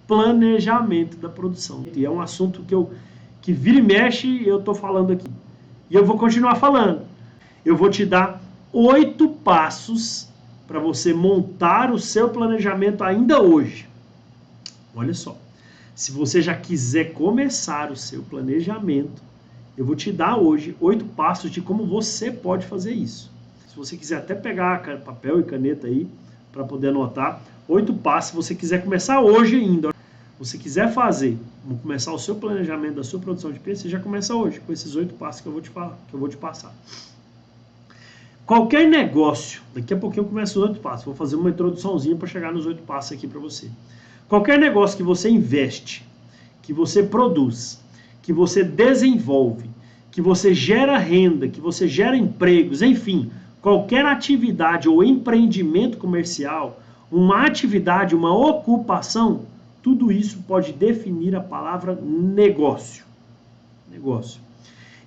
planejamento da produção. E é um assunto que vira e mexe eu estou falando aqui. E eu vou continuar falando. Eu vou te dar 8 passos para você montar o seu planejamento ainda hoje. Olha só. Se você já quiser começar o seu planejamento, eu vou te dar hoje 8 passos de como você pode fazer isso. Se você quiser até pegar papel e caneta aí para poder anotar, 8 passos. Se você quiser começar hoje ainda, você quiser começar o seu planejamento da sua produção de peixe, você já começa hoje com esses 8 passos que eu vou te falar, que eu vou te passar. Qualquer negócio, daqui a pouquinho eu começo os 8 passos, vou fazer uma introduçãozinha para chegar nos 8 passos aqui para você. Qualquer negócio que você investe, que você produz, que você desenvolve, que você gera renda, que você gera empregos, enfim, qualquer atividade ou empreendimento comercial, uma atividade, uma ocupação, tudo isso pode definir a palavra negócio. Negócio.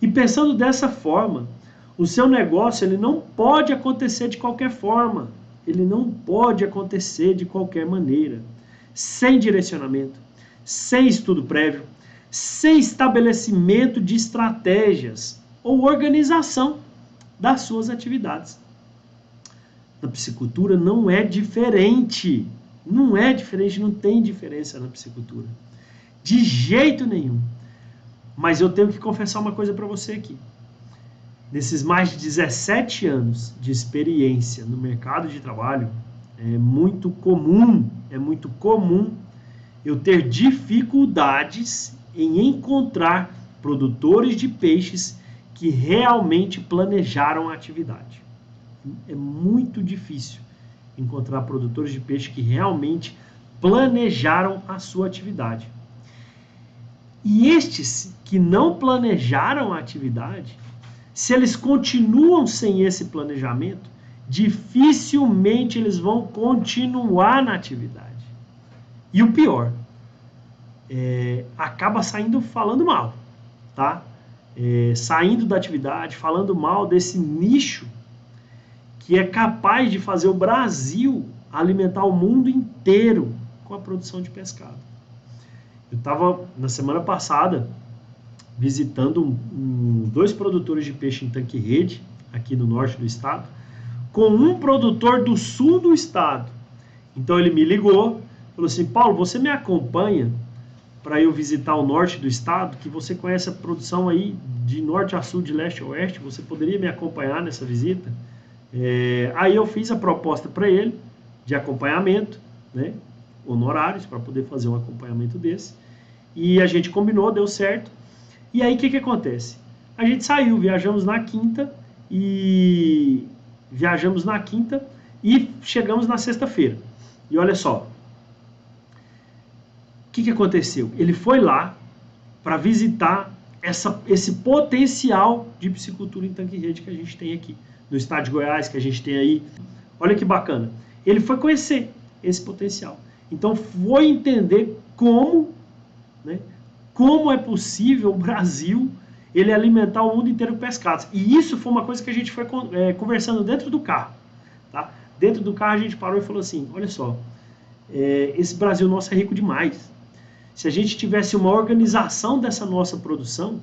E pensando dessa forma, o seu negócio ele não pode acontecer de qualquer forma. Ele não pode acontecer de qualquer maneira. Sem direcionamento, sem estudo prévio, sem estabelecimento de estratégias ou organização das suas atividades. Na piscicultura não é diferente. Não é diferente, não tem diferença na piscicultura. De jeito nenhum. Mas eu tenho que confessar uma coisa para você aqui. Nesses mais de 17 anos de experiência no mercado de trabalho, é muito comum eu ter dificuldades em encontrar produtores de peixes que realmente planejaram a atividade. É muito difícil encontrar produtores de peixe que realmente planejaram a sua atividade. E estes que não planejaram a atividade, se eles continuam sem esse planejamento, dificilmente eles vão continuar na atividade. E o pior, acaba saindo falando mal, tá? Saindo da atividade, falando mal desse nicho que é capaz de fazer o Brasil alimentar o mundo inteiro com a produção de pescado. Eu estava, na semana passada, visitando 2 produtores de peixe em tanque-rede, aqui no norte do estado, com um produtor do sul do estado. Então ele me ligou, falou assim, Paulo, você me acompanha para eu visitar o norte do estado, que você conhece a produção aí de norte a sul, de leste a oeste, você poderia me acompanhar nessa visita? Aí eu fiz a proposta para ele de acompanhamento, né, honorários, para poder fazer um acompanhamento desse, e a gente combinou, deu certo. E aí o que acontece? A gente saiu, viajamos na quinta e chegamos na sexta-feira. E olha só, o que aconteceu? Ele foi lá para visitar esse potencial de piscicultura em tanque-rede que a gente tem aqui no estado de Goiás, que a gente tem aí. Olha que bacana. Ele foi conhecer esse potencial. Então foi entender como é possível o Brasil ele alimentar o mundo inteiro com pescados. E isso foi uma coisa que a gente foi conversando dentro do carro. Tá? Dentro do carro a gente parou e falou assim, olha só, esse Brasil nosso é rico demais. Se a gente tivesse uma organização dessa nossa produção,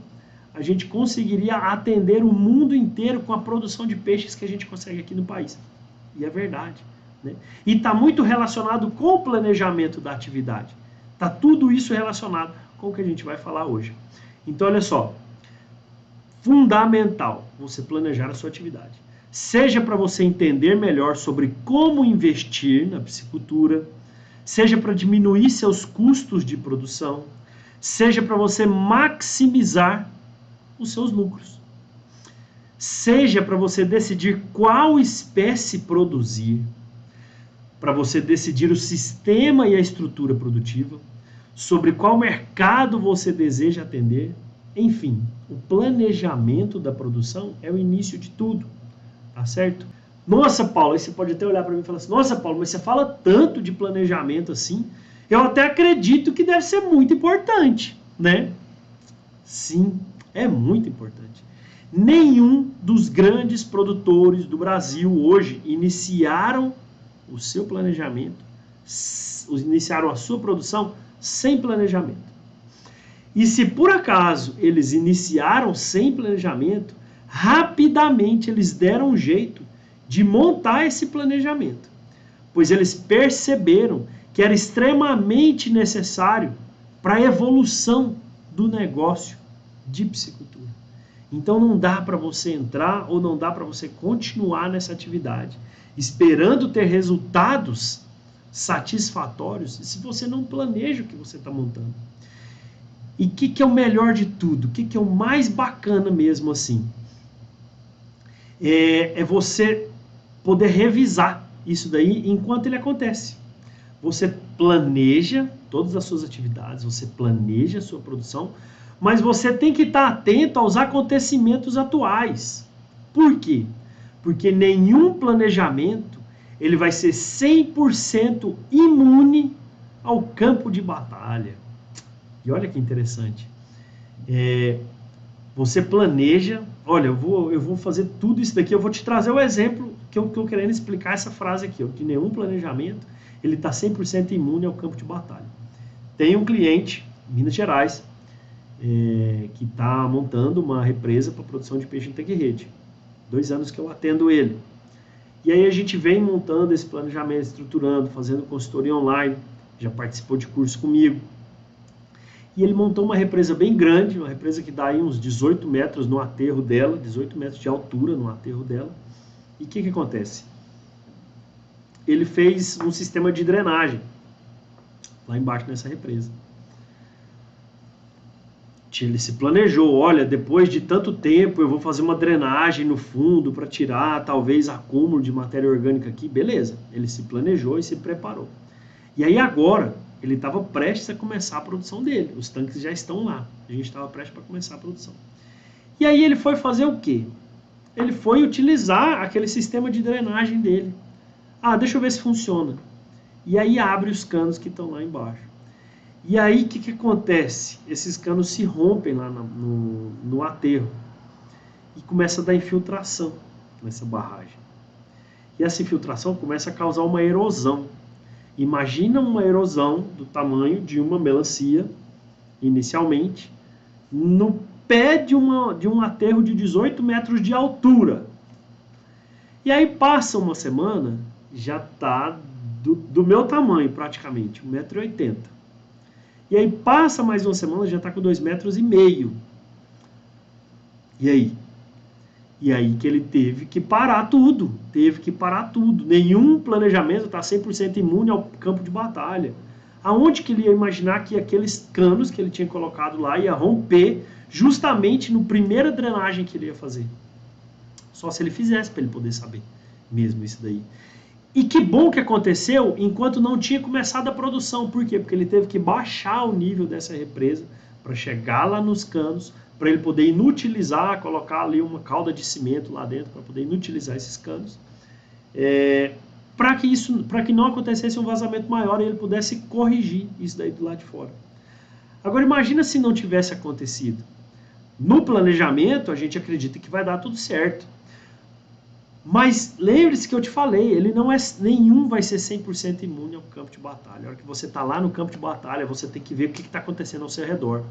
a gente conseguiria atender o mundo inteiro com a produção de peixes que a gente consegue aqui no país. E é verdade. Né? E está muito relacionado com o planejamento da atividade. Está tudo isso relacionado com o que a gente vai falar hoje. Então, olha só. Fundamental você planejar a sua atividade. Seja para você entender melhor sobre como investir na piscicultura, seja para diminuir seus custos de produção, seja para você maximizar os seus lucros. Seja para você decidir qual espécie produzir, para você decidir o sistema e a estrutura produtiva, sobre qual mercado você deseja atender, enfim, o planejamento da produção é o início de tudo, tá certo? Nossa, Paulo, aí você pode até olhar para mim e falar assim, nossa, Paulo, mas você fala tanto de planejamento assim, eu até acredito que deve ser muito importante, né? Sim, é muito importante. Nenhum dos grandes produtores do Brasil hoje iniciaram o seu planejamento, iniciaram a sua produção sem planejamento. E se por acaso eles iniciaram sem planejamento, rapidamente eles deram um jeito de montar esse planejamento, pois eles perceberam que era extremamente necessário para a evolução do negócio de piscicultura. Então não dá para você entrar ou não dá para você continuar nessa atividade esperando ter resultados satisfatórios se você não planeja o que você está montando. E o que é o melhor de tudo? O que é o mais bacana mesmo assim? É você poder revisar isso daí enquanto ele acontece. Você planeja todas as suas atividades, você planeja a sua produção, mas você tem que estar atento aos acontecimentos atuais. Por quê? Porque nenhum planejamento ele vai ser 100% imune ao campo de batalha. E olha que interessante. Você planeja, olha, eu vou fazer tudo isso daqui, eu vou te trazer o exemplo que eu estou querendo explicar essa frase aqui, que nenhum planejamento ele está 100% imune ao campo de batalha. Tem um cliente, em Minas Gerais, que está montando uma represa para produção de peixe em tanque-rede. 2 anos que eu atendo ele. E aí a gente vem montando esse planejamento, estruturando, fazendo consultoria online, já participou de curso comigo. E ele montou uma represa bem grande, uma represa que dá aí uns 18 metros no aterro dela, 18 metros de altura no aterro dela. E o que acontece? Ele fez um sistema de drenagem lá embaixo nessa represa. Ele se planejou, olha, depois de tanto tempo eu vou fazer uma drenagem no fundo para tirar talvez acúmulo de matéria orgânica aqui, beleza. Ele se planejou e se preparou. E aí agora ele estava prestes a começar a produção dele, os tanques já estão lá, a gente estava prestes para começar a produção. E aí ele foi fazer o quê? Ele foi utilizar aquele sistema de drenagem dele. Deixa eu ver se funciona. E aí abre os canos que estão lá embaixo. E aí o que acontece? Esses canos se rompem lá no aterro e começa a dar infiltração nessa barragem. E essa infiltração começa a causar uma erosão. Imagina uma erosão do tamanho de uma melancia, inicialmente, no pé de um aterro de 18 metros de altura. E aí passa uma semana, já está do meu tamanho praticamente, 1,80 m. E aí passa mais uma semana, já está com 2,5 metros. E aí? E aí que ele teve que parar tudo. Nenhum planejamento está 100% imune ao campo de batalha. Aonde que ele ia imaginar que aqueles canos que ele tinha colocado lá ia romper justamente no primeira drenagem que ele ia fazer? Só se ele fizesse para ele poder saber mesmo isso daí. E que bom que aconteceu enquanto não tinha começado a produção. Por quê? Porque ele teve que baixar o nível dessa represa para chegar lá nos canos, para ele poder inutilizar, colocar ali uma calda de cimento lá dentro, para poder inutilizar esses canos, para que não acontecesse um vazamento maior e ele pudesse corrigir isso daí do lado de fora. Agora imagina se não tivesse acontecido. No planejamento a gente acredita que vai dar tudo certo. Mas lembre-se que eu te falei, nenhum vai ser 100% imune ao campo de batalha. A hora que você está lá no campo de batalha, você tem que ver o que está acontecendo ao seu redor.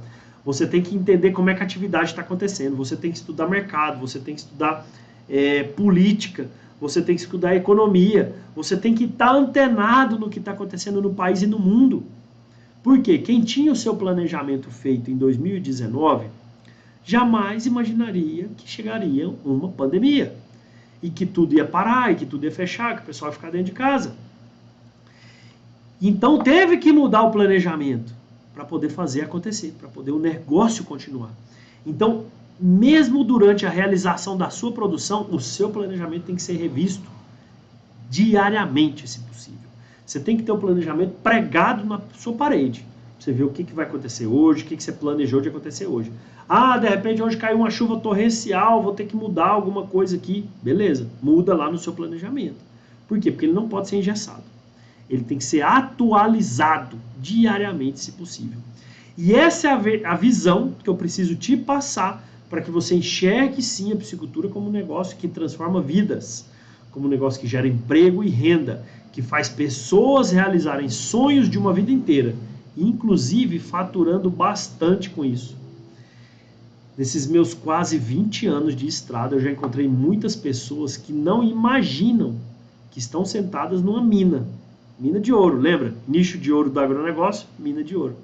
Você tem que entender como é que a atividade está acontecendo. Você tem que estudar mercado, você tem que estudar política, você tem que estudar economia. Você tem que estar antenado no que está acontecendo no país e no mundo. Por quê? Quem tinha o seu planejamento feito em 2019, jamais imaginaria que chegaria uma pandemia. E que tudo ia parar, e que tudo ia fechar, que o pessoal ia ficar dentro de casa. Então teve que mudar o planejamento para poder fazer acontecer, para poder o negócio continuar. Então, mesmo durante a realização da sua produção, o seu planejamento tem que ser revisto diariamente, se possível. Você tem que ter o planejamento pregado na sua parede. Você vê o que vai acontecer hoje, o que você planejou de acontecer hoje. De repente hoje caiu uma chuva torrencial, vou ter que mudar alguma coisa aqui. Beleza, muda lá no seu planejamento. Por quê? Porque ele não pode ser engessado. Ele tem que ser atualizado diariamente, se possível. E essa é a visão que eu preciso te passar para que você enxergue sim a piscicultura como um negócio que transforma vidas, como um negócio que gera emprego e renda, que faz pessoas realizarem sonhos de uma vida inteira. inclusive faturando bastante com isso. Nesses meus quase 20 anos de estrada, eu já encontrei muitas pessoas que não imaginam que estão sentadas numa mina de ouro, lembra? Nicho de ouro do agronegócio, mina de ouro.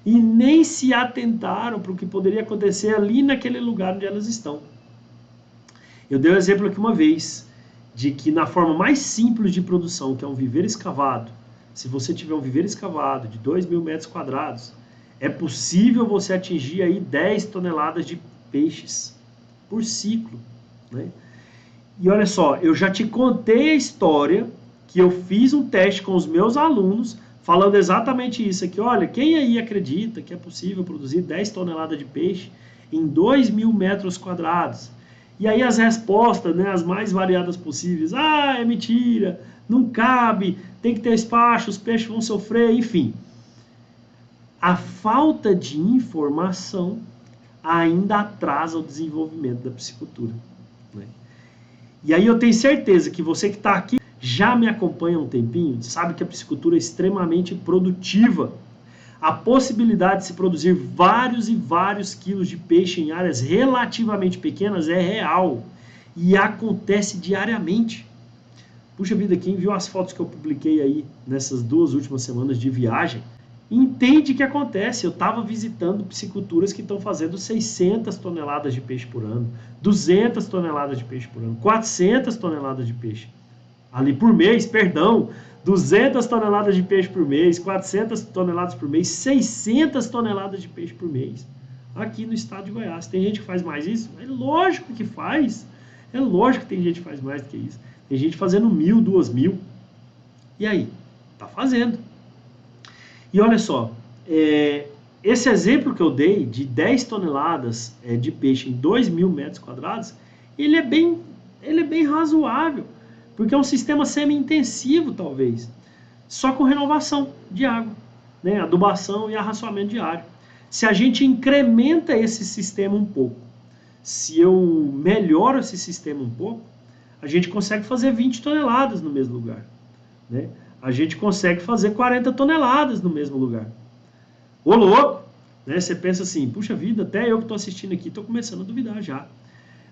E nem se atentaram para o que poderia acontecer ali naquele lugar onde elas estão. Eu dei um exemplo aqui uma vez, de que na forma mais simples de produção, que é um viveiro escavado, se você tiver um viveiro escavado de 2.000 metros quadrados, é possível você atingir aí 10 toneladas de peixes por ciclo, né? E olha só, eu já te contei a história que eu fiz um teste com os meus alunos, falando exatamente isso aqui. Olha, quem aí acredita que é possível produzir 10 toneladas de peixe em 2.000 metros quadrados? E aí as respostas, né, as mais variadas possíveis. Ah, é mentira, não cabe, tem que ter espaço, os peixes vão sofrer, enfim. A falta de informação ainda atrasa o desenvolvimento da piscicultura, né? E aí eu tenho certeza que você que está aqui já me acompanha há um tempinho, sabe que a piscicultura é extremamente produtiva. A possibilidade de se produzir vários e vários quilos de peixe em áreas relativamente pequenas é real e acontece diariamente. Puxa vida, quem viu as fotos que eu publiquei aí nessas 2 últimas semanas de viagem, entende que acontece. Eu estava visitando pisciculturas que estão fazendo 600 toneladas de peixe por ano, 200 toneladas de peixe por ano, 400 toneladas de peixe ali por mês, perdão, 200 toneladas de peixe por mês, 400 toneladas por mês, 600 toneladas de peixe por mês, aqui no estado de Goiás. Tem gente que faz mais isso? É lógico que faz, é lógico que tem gente que faz mais do que isso. Tem gente fazendo 1.000, 2.000, e aí? Tá fazendo. E olha só, esse exemplo que eu dei de 10 toneladas de peixe em 2.000 metros quadrados, ele é bem razoável, porque é um sistema semi-intensivo, talvez, só com renovação de água, né? Adubação e arraçoamento diário. Se a gente incrementa esse sistema um pouco, se eu melhoro esse sistema um pouco, a gente consegue fazer 20 toneladas no mesmo lugar, né? A gente consegue fazer 40 toneladas no mesmo lugar. Ô louco! Né? Você pensa assim, puxa vida, até eu que estou assistindo aqui estou começando a duvidar já.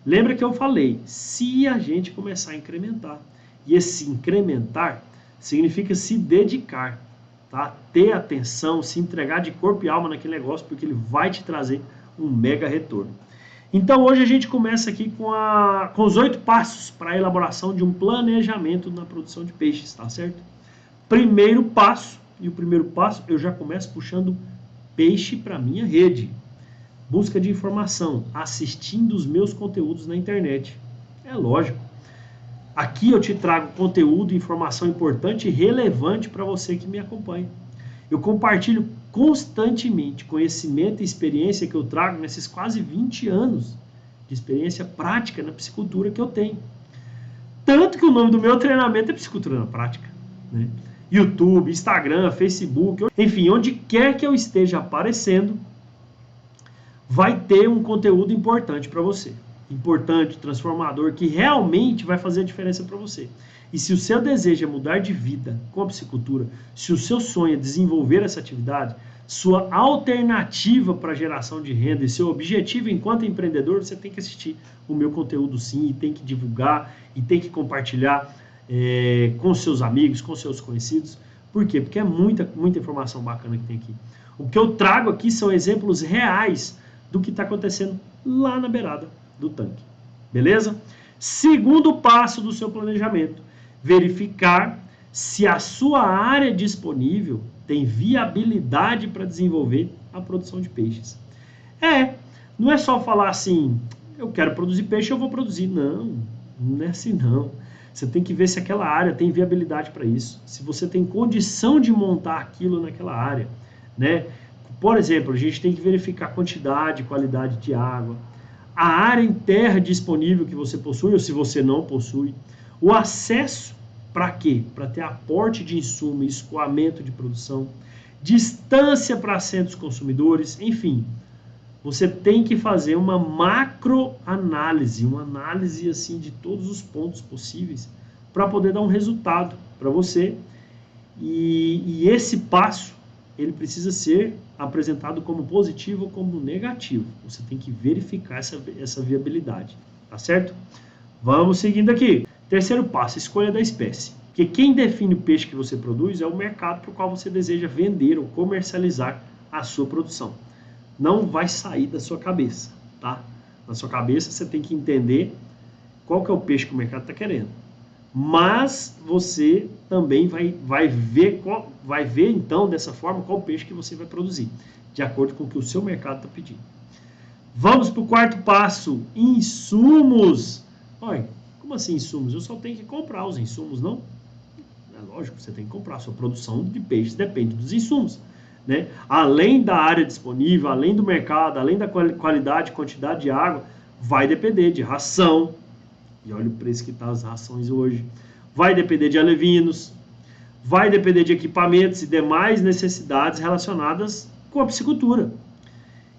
Lembra que eu falei, se a gente começar a incrementar. E esse incrementar significa se dedicar, tá? Ter atenção, se entregar de corpo e alma naquele negócio, porque ele vai te trazer um mega retorno. Então hoje a gente começa aqui com os 8 passos para a elaboração de um planejamento na produção de peixes, tá certo? Primeiro passo, e o primeiro passo eu já começo puxando peixe para minha rede. Busca de informação, assistindo os meus conteúdos na internet. É lógico. Aqui eu te trago conteúdo, informação importante e relevante para você que me acompanha. Eu compartilho constantemente conhecimento e experiência que eu trago nesses quase 20 anos de experiência prática na piscicultura que eu tenho. Tanto que o nome do meu treinamento é Piscicultura na Prática, né? YouTube, Instagram, Facebook, enfim, onde quer que eu esteja aparecendo, vai ter um conteúdo importante para você. Importante, transformador, que realmente vai fazer a diferença para você. E se o seu desejo é mudar de vida com a piscicultura, se o seu sonho é desenvolver essa atividade, sua alternativa para a geração de renda e seu objetivo enquanto empreendedor, você tem que assistir o meu conteúdo sim, e tem que divulgar, e tem que compartilhar com seus amigos, com seus conhecidos. Por quê? Porque é muita informação bacana que tem aqui. O que eu trago aqui são exemplos reais do que está acontecendo lá na beirada do tanque. Beleza? Segundo passo do seu planejamento, verificar se a sua área disponível tem viabilidade para desenvolver a produção de peixes. Não é só falar assim, eu quero produzir peixe, eu vou produzir. Não, não é assim não. Você tem que ver se aquela área tem viabilidade para isso, se você tem condição de montar aquilo naquela área, né? Por exemplo, a gente tem que verificar a quantidade, qualidade de água, a área em terra disponível que você possui, ou se você não possui, o acesso para quê? Para ter aporte de insumo e escoamento de produção, distância para centros consumidores, enfim. Você tem que fazer uma macroanálise, uma análise assim de todos os pontos possíveis para poder dar um resultado para você. E esse passo ele precisa ser apresentado como positivo ou como negativo. Você tem que verificar essa viabilidade, tá certo? Vamos seguindo aqui. Terceiro passo, escolha da espécie. Porque quem define o peixe que você produz é o mercado para o qual você deseja vender ou comercializar a sua produção. Não vai sair da sua cabeça, tá? Na sua cabeça você tem que entender qual que é o peixe que o mercado está querendo. Mas você também vai ver então dessa forma qual peixe que você vai produzir, de acordo com o que o seu mercado está pedindo. Vamos para o quarto passo, insumos. Olha, como assim insumos? Eu só tenho que comprar os insumos, não? É lógico, você tem que comprar. A sua produção de peixes depende dos insumos, né? Além da área disponível, além do mercado, além da qualidade, quantidade de água, vai depender de ração. E olha o preço que estão as rações hoje. Vai depender de alevinos, vai depender de equipamentos e demais necessidades relacionadas com a piscicultura.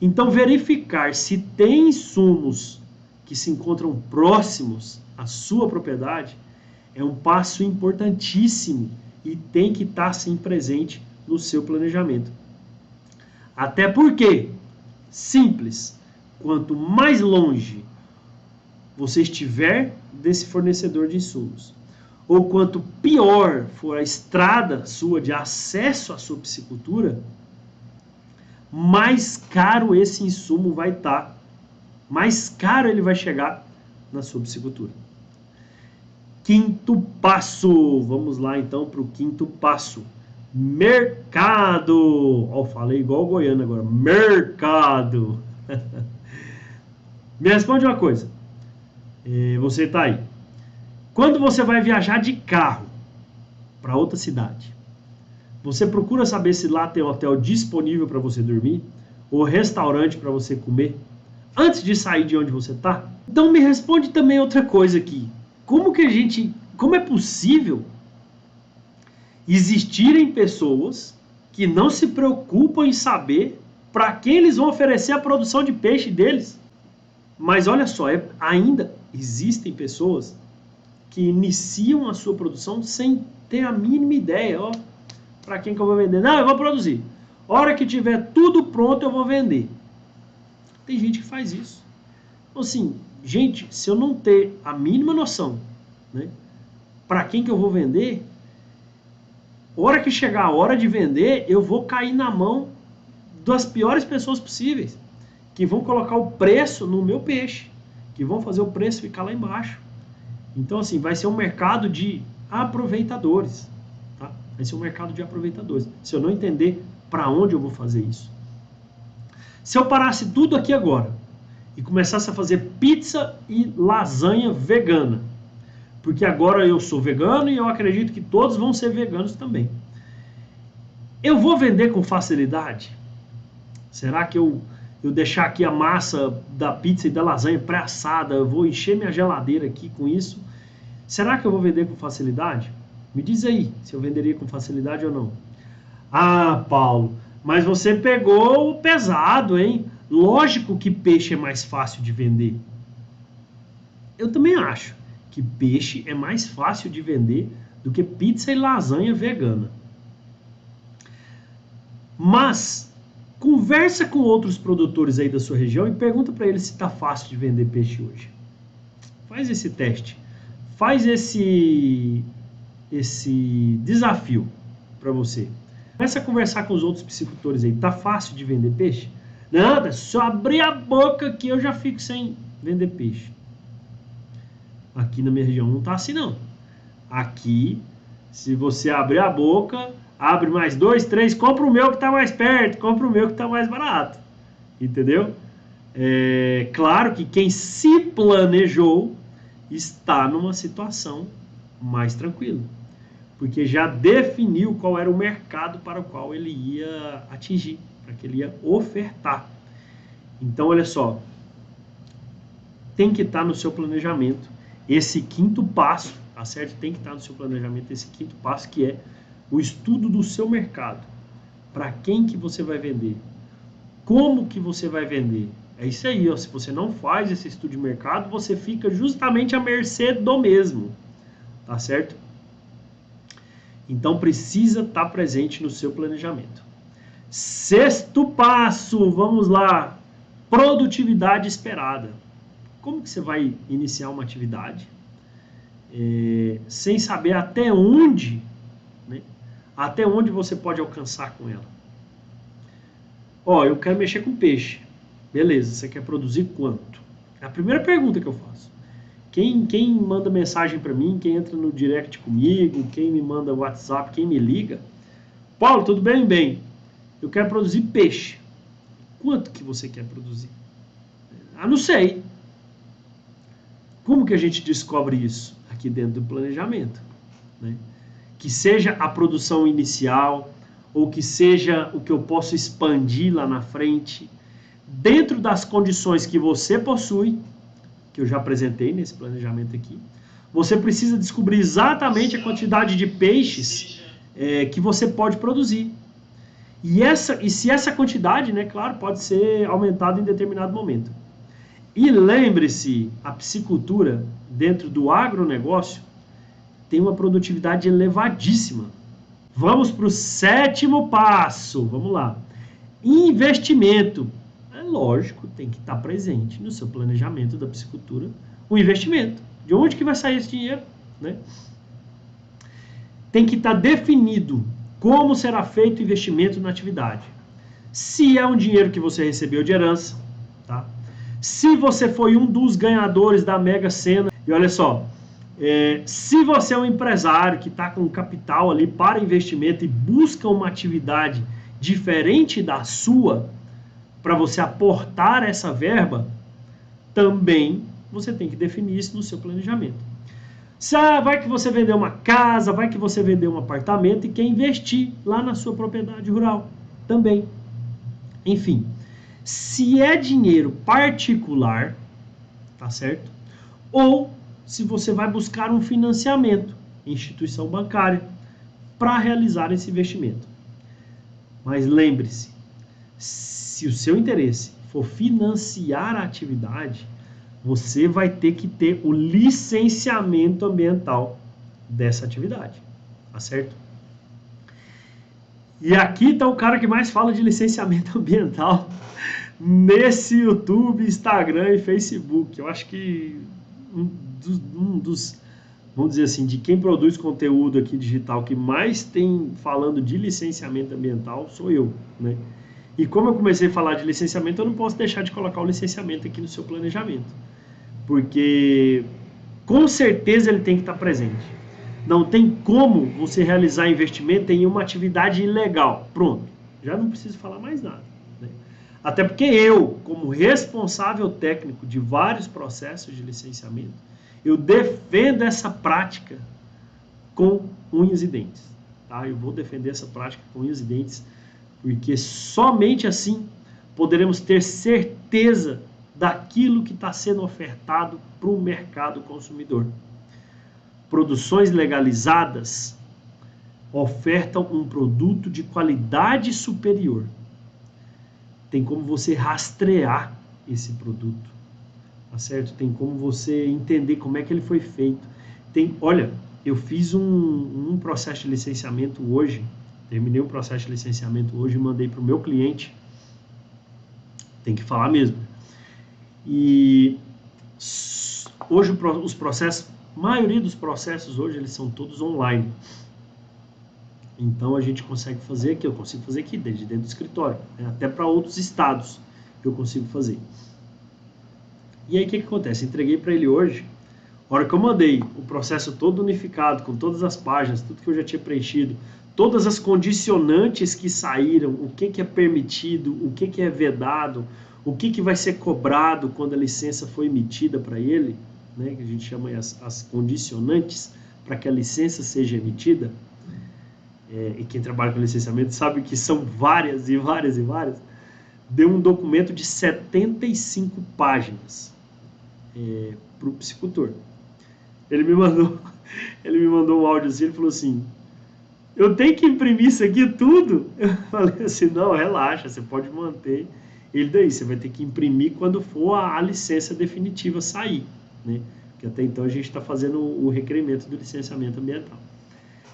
Então, verificar se tem insumos que se encontram próximos à sua propriedade é um passo importantíssimo e tem que estar, sim, presente no seu planejamento. Até porque, simples, quanto mais longe você estiver desse fornecedor de insumos, ou quanto pior for a estrada sua de acesso à sua piscicultura, mais caro esse insumo vai estar, mais caro ele vai chegar na sua piscicultura. Quinto passo, vamos lá então para o quinto passo, mercado. Ó, falei igual o goiano agora, mercado. Me responde uma coisa. Você está aí. Quando você vai viajar de carro para outra cidade, você procura saber se lá tem hotel disponível para você dormir ou restaurante para você comer antes de sair de onde você está? Então me responde também outra coisa aqui. Como é possível existirem pessoas que não se preocupam em saber para quem eles vão oferecer a produção de peixe deles? Mas olha só, ainda existem pessoas que iniciam a sua produção sem ter a mínima ideia, ó, para quem que eu vou vender? Não, eu vou produzir. Hora que tiver tudo pronto, eu vou vender. Tem gente que faz isso. Então, assim, gente, se eu não ter a mínima noção, né, para quem que eu vou vender, hora que chegar a hora de vender, eu vou cair na mão das piores pessoas possíveis, que vão colocar o preço no meu peixe, que vão fazer o preço ficar lá embaixo. Então, assim, vai ser um mercado de aproveitadores, tá? Vai ser um mercado de aproveitadores. Se eu não entender para onde eu vou fazer isso. Se eu parasse tudo aqui agora e começasse a fazer pizza e lasanha vegana, porque agora eu sou vegano e eu acredito que todos vão ser veganos também. Eu vou vender com facilidade? Será que eu deixar aqui a massa da pizza e da lasanha pré-assada, eu vou encher minha geladeira aqui com isso? Será que eu vou vender com facilidade? Me diz aí se eu venderia com facilidade ou não. Ah, Paulo, mas você pegou o pesado, hein? Lógico que peixe é mais fácil de vender. Eu também acho que peixe é mais fácil de vender do que pizza e lasanha vegana. Mas conversa com outros produtores aí da sua região e pergunta para eles se está fácil de vender peixe hoje. Faz esse teste. Faz esse desafio para você. Começa a conversar com os outros piscicultores aí. Tá fácil de vender peixe? Nada, se eu abrir a boca aqui eu já fico sem vender peixe. Aqui na minha região não tá assim não. Aqui, se você abrir a boca, abre mais 2, 3, compra o meu que está mais perto, compra o meu que está mais barato. Entendeu? É claro que quem se planejou está numa situação mais tranquila, porque já definiu qual era o mercado para o qual ele ia atingir, para que ele ia ofertar. Então, olha só, tem que estar no seu planejamento esse quinto passo, tá certo? Tem que estar no seu planejamento esse quinto passo, que é o estudo do seu mercado. Para quem que você vai vender? Como que você vai vender? É isso aí, ó. Se você não faz esse estudo de mercado, você fica justamente à mercê do mesmo. Tá certo? Então precisa estar presente no seu planejamento. Sexto passo, vamos lá. Produtividade esperada. Como que você vai iniciar uma atividade sem saber até onde, né? Até onde você pode alcançar com ela? Ó, eu quero mexer com peixe. Beleza, você quer produzir quanto? É a primeira pergunta que eu faço. Quem manda mensagem para mim, quem entra no direct comigo, quem me manda WhatsApp, quem me liga. Paulo, tudo bem? Bem. Eu quero produzir peixe. Quanto que você quer produzir? Ah, não sei. Como que a gente descobre isso? Aqui dentro do planejamento, né? Que seja a produção inicial, ou que seja o que eu posso expandir lá na frente, dentro das condições que você possui, que eu já apresentei nesse planejamento aqui. Você precisa descobrir exatamente a quantidade de peixes que você pode produzir. E se essa quantidade, né, claro, pode ser aumentada em determinado momento. E lembre-se, a piscicultura, dentro do agronegócio, tem uma produtividade elevadíssima. Vamos para o sétimo passo. Vamos lá. Investimento. É lógico, tem que estar presente no seu planejamento da piscicultura o investimento. De onde que vai sair esse dinheiro, né? Tem que estar definido como será feito o investimento na atividade. Se é um dinheiro que você recebeu de herança, tá? Se você foi um dos ganhadores da Mega Sena, e olha só, se você é um empresário que está com capital ali para investimento e busca uma atividade diferente da sua, para você aportar essa verba, também você tem que definir isso no seu planejamento. Se vai que você vendeu uma casa, vai que você vendeu um apartamento e quer investir lá na sua propriedade rural também. Enfim, se é dinheiro particular, tá certo? Ou se você vai buscar um financiamento, instituição bancária, para realizar esse investimento. Mas lembre-se, se o seu interesse for financiar a atividade, você vai ter que ter o licenciamento ambiental dessa atividade, tá certo? E aqui está o cara que mais fala de licenciamento ambiental nesse YouTube, Instagram e Facebook. Eu acho que um dos, vamos dizer assim, de quem produz conteúdo aqui digital que mais tem falando de licenciamento ambiental sou eu, né? E como eu comecei a falar de licenciamento, eu não posso deixar de colocar o licenciamento aqui no seu planejamento. Porque com certeza ele tem que estar presente. Não tem como você realizar investimento em uma atividade ilegal. Pronto, já não preciso falar mais nada, né? Até porque eu, como responsável técnico de vários processos de licenciamento, eu defendo essa prática com unhas e dentes. Tá? Eu vou defender essa prática com unhas e dentes, porque somente assim poderemos ter certeza daquilo que está sendo ofertado para o mercado consumidor. Produções legalizadas ofertam um produto de qualidade superior. Tem como você rastrear esse produto, tá certo? Tem como você entender como é que ele foi feito. Olha, eu fiz um processo de licenciamento hoje, terminei o processo de licenciamento hoje e mandei para o meu cliente. Tem que falar mesmo. E hoje os processos, a maioria dos processos hoje, eles são todos online. Então a gente consegue fazer aqui, eu consigo fazer aqui desde dentro do escritório, né? Até para outros estados eu consigo fazer. E aí o que acontece? Entreguei para ele hoje, a hora que eu mandei o processo todo unificado, com todas as páginas, tudo que eu já tinha preenchido, todas as condicionantes que saíram, o que é permitido, o que é vedado, o que vai ser cobrado quando a licença foi emitida para ele, né, que a gente chama as condicionantes para que a licença seja emitida, e quem trabalha com licenciamento sabe que são várias e várias e várias, deu um documento de 75 páginas para o psicultor. Ele me mandou um áudio assim, ele falou assim, eu tenho que imprimir isso aqui tudo? Eu falei assim, não, relaxa, você pode manter ele daí, você vai ter que imprimir quando for a licença definitiva sair, né? Porque até então a gente está fazendo o requerimento do licenciamento ambiental.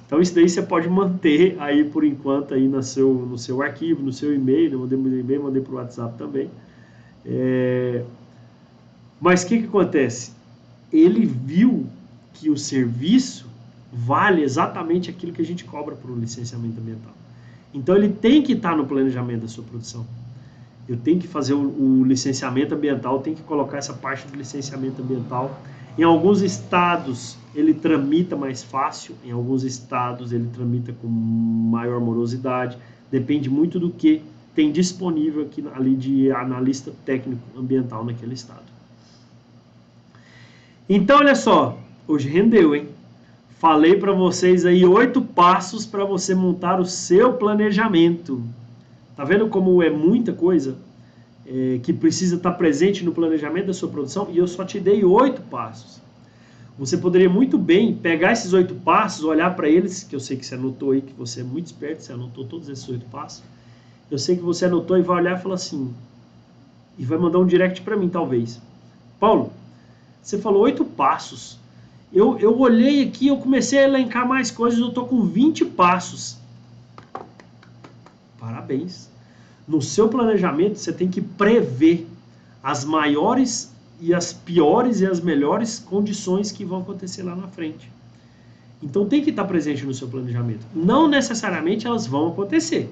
Então isso daí você pode manter aí por enquanto aí no seu arquivo, no seu e-mail, eu mandei no e-mail, mandei para o WhatsApp também. Mas o que acontece? Ele viu que o serviço vale exatamente aquilo que a gente cobra por um licenciamento ambiental. Então ele tem que estar no planejamento da sua produção. Eu tenho que fazer o licenciamento ambiental, tenho que colocar essa parte do licenciamento ambiental. Em alguns estados ele tramita mais fácil, em alguns estados ele tramita com maior morosidade, depende muito do que tem disponível aqui ali de analista técnico ambiental naquele estado. Então olha só, hoje rendeu, hein? Falei para vocês aí 8 passos para você montar o seu planejamento. Tá vendo como é muita coisa que precisa estar presente no planejamento da sua produção? E eu só te dei 8 passos. Você poderia muito bem pegar esses 8 passos, olhar para eles, que eu sei que você anotou aí, que você é muito esperto, você anotou todos esses 8 passos. Eu sei que você anotou e vai olhar e falar assim, e vai mandar um direct para mim talvez. Paulo, você falou 8 passos. Eu olhei aqui, eu comecei a elencar mais coisas, eu estou com 20 passos. Parabéns. No seu planejamento, você tem que prever as maiores e as piores e as melhores condições que vão acontecer lá na frente. Então tem que estar presente no seu planejamento. Não necessariamente elas vão acontecer.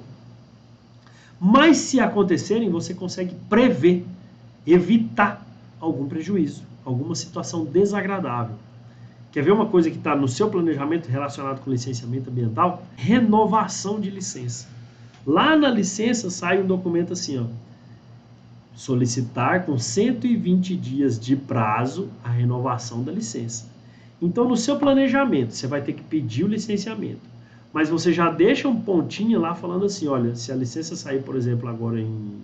Mas se acontecerem, você consegue prever, evitar algum prejuízo, alguma situação desagradável. Quer ver uma coisa que está no seu planejamento relacionado com licenciamento ambiental? Renovação de licença. Lá na licença sai um documento assim, ó, solicitar com 120 dias de prazo a renovação da licença. Então no seu planejamento você vai ter que pedir o licenciamento, mas você já deixa um pontinho lá falando assim, olha, se a licença sair, por exemplo, agora em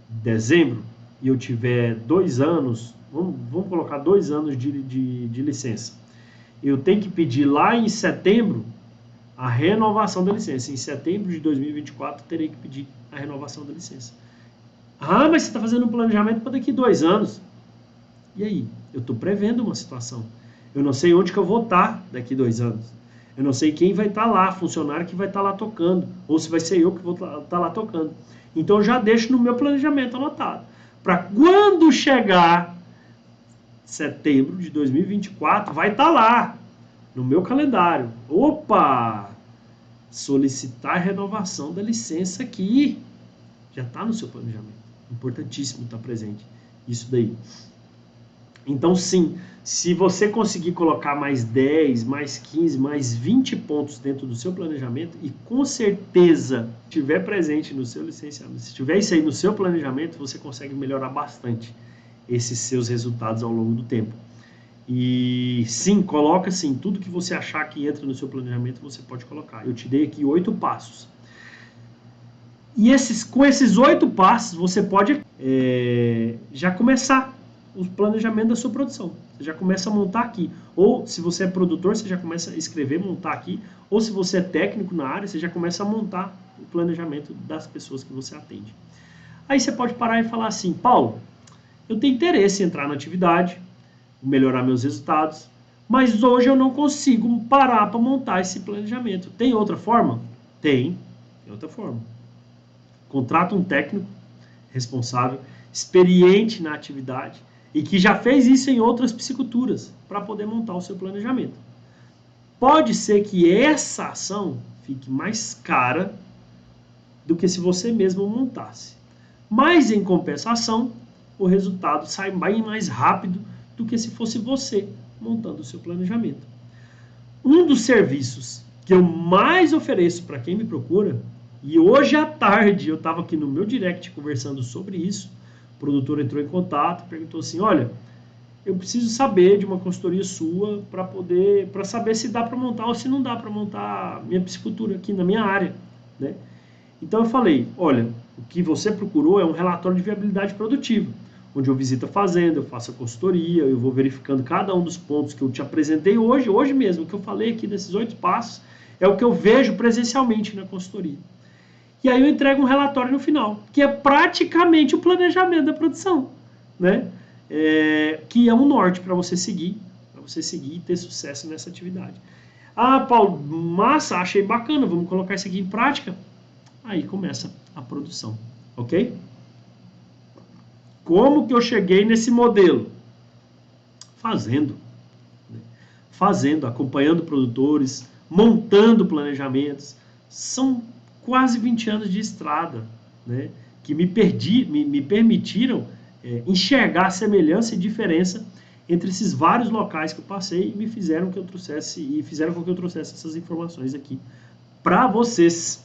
dezembro e eu tiver 2 anos, vamos colocar 2 anos de licença, eu tenho que pedir lá em setembro a renovação da licença. Em setembro de 2024, terei que pedir a renovação da licença. Ah, mas você está fazendo um planejamento para daqui 2 anos. E aí? Eu estou prevendo uma situação. Eu não sei onde que eu vou estar daqui 2 anos. Eu não sei quem vai estar lá, funcionário que vai estar lá tocando. Ou se vai ser eu que vou estar lá tocando. Então eu já deixo no meu planejamento anotado. Para quando chegar setembro de 2024, vai estar lá no meu calendário. Opa! Solicitar renovação da licença aqui. Já está no seu planejamento. Importantíssimo estar presente isso daí. Então sim, se você conseguir colocar mais 10, mais 15, mais 20 pontos dentro do seu planejamento e com certeza estiver presente no seu licenciamento, se tiver isso aí no seu planejamento, você consegue melhorar bastante esses seus resultados ao longo do tempo. E sim, coloca assim, tudo que você achar que entra no seu planejamento, você pode colocar. Eu te dei aqui 8 passos. E com esses 8 passos, você pode já começar o planejamento da sua produção. Você já começa a montar aqui. Ou se você é produtor, você já começa a escrever, montar aqui. Ou se você é técnico na área, você já começa a montar o planejamento das pessoas que você atende. Aí você pode parar e falar assim, Paulo, eu tenho interesse em entrar na atividade, melhorar meus resultados, mas hoje eu não consigo parar para montar esse planejamento. Tem outra forma? Tem outra forma. Contrata um técnico responsável, experiente na atividade e que já fez isso em outras pisciculturas para poder montar o seu planejamento. Pode ser que essa ação fique mais cara do que se você mesmo montasse. Mas em compensação, o resultado sai bem mais rápido do que se fosse você montando o seu planejamento. Um dos serviços que eu mais ofereço para quem me procura, e hoje à tarde eu estava aqui no meu direct conversando sobre isso, o produtor entrou em contato, perguntou assim, olha, eu preciso saber de uma consultoria sua para saber se dá para montar ou se não dá para montar minha piscicultura aqui na minha área, né? Então eu falei, olha, o que você procurou é um relatório de viabilidade produtiva, onde eu visito a fazenda, eu faço a consultoria, eu vou verificando cada um dos pontos que eu te apresentei hoje mesmo, o que eu falei aqui desses 8 passos, é o que eu vejo presencialmente na consultoria. E aí eu entrego um relatório no final, que é praticamente o planejamento da produção, né? Que é um norte para você seguir e ter sucesso nessa atividade. Ah, Paulo, massa, achei bacana, vamos colocar isso aqui em prática. Aí começa a produção, ok? Como que eu cheguei nesse modelo? Fazendo. Fazendo, acompanhando produtores, montando planejamentos. São quase 20 anos de estrada, né? Que me permitiram enxergar a semelhança e diferença entre esses vários locais que eu passei e me fizeram que eu trouxesse, e fizeram com que eu trouxesse essas informações aqui para vocês.